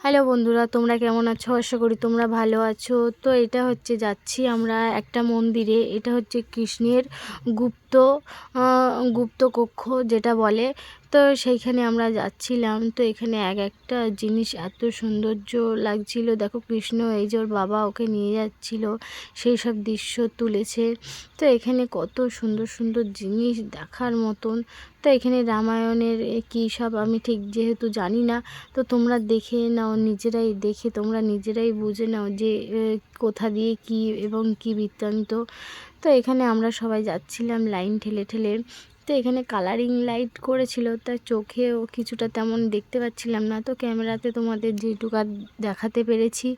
Hello বন্ধুরা, তোমরা কেমন আছো? আশা করি তোমরা ভালো আছো। তো এটা হচ্ছে যাচ্ছি আমরা একটা মন্দিরে। এটা হচ্ছে কৃষ্ণের গুপ্ত গুপ্ত কক্ষ যেটা বলে। তো সেইখানে আমরা যাচ্ছিলাম। তো এখানে এক একটা জিনিস এত সৌন্দর্য লাগছিল। দেখো কৃষ্ণ এই যে ওর বাবা ওকে নিয়ে যাচ্ছিল, সেই সব দৃশ্য তুলেছে। তো এখানে কত সুন্দর সুন্দর জিনিস দেখার মতন। তো এখানে রামায়ণের কী সব আমি ঠিক যেহেতু জানি না, তো তোমরা দেখে নাও, নিজেরাই দেখে তোমরা নিজেরাই বুঝে নাও যে কোথা দিয়ে কী এবং কী বৃত্তান্ত। তো এখানে আমরা সবাই যাচ্ছিলাম লাইন ঠেলে ঠেলে। তো এখানে কালারিং লাইট করেছিল, তাই চোখেও কিছুটা তেমন দেখতে পাচ্ছিলাম না। তো ক্যামেরাতে তোমাদের যেটুকু দেখাতে পেরেছি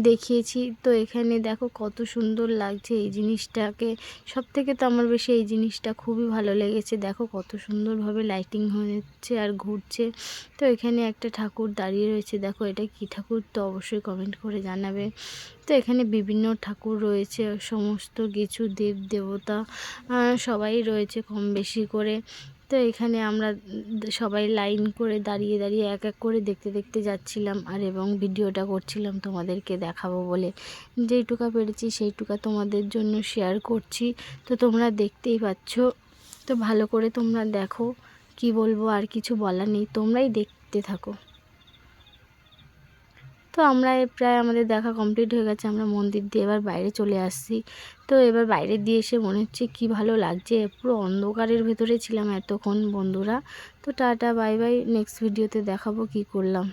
দেখিয়েছি। তো এখানে দেখো কত সুন্দর লাগছে এই জিনিসটাকে। সব থেকে তো আমার বেশি এই জিনিসটা খুবই ভালো লেগেছে। দেখো কত সুন্দরভাবে লাইটিং হচ্ছে আর ঘুরছে। তো এখানে একটা ঠাকুর দাঁড়িয়ে রয়েছে। দেখো এটা কী ঠাকুর, তো অবশ্যই কমেন্ট করে জানাবে। তো এখানে বিভিন্ন ঠাকুর রয়েছে, সমস্ত কিছু দেব দেবতা সবাই রয়েছে কম বেশি করে। তো এখানে আমরা সবাই লাইন করে দাঁড়িয়ে দাঁড়িয়ে এক এক করে দেখতে দেখতে যাচ্ছিলাম আর এবং ভিডিওটা করছিলাম তোমাদেরকে দেখাবো বলে। যেইটুকা পেরেছি সেইটুকা তোমাদের জন্য শেয়ার করছি। তো তোমরা দেখতেই পাচ্ছ। তো ভালো করে তোমরা দেখো, কি বলবো, আর কিছু বলার নেই, তোমরাই দেখতে থাকো। তো আমরা প্রায় আমাদের দেখা কমপ্লিট হয়ে গেছে। আমরা মন্দির দিয়ে এবার বাইরে চলে আসছি। তো এবার বাইরে দিয়ে এসে মনে হচ্ছে কি ভালো লাগছে। পুরো অন্ধকারের ভেতরে ছিলাম এতক্ষণ বন্ধুরা। তো টাটা বাই বাই, নেক্সট ভিডিওতে দেখাবো কি করলাম।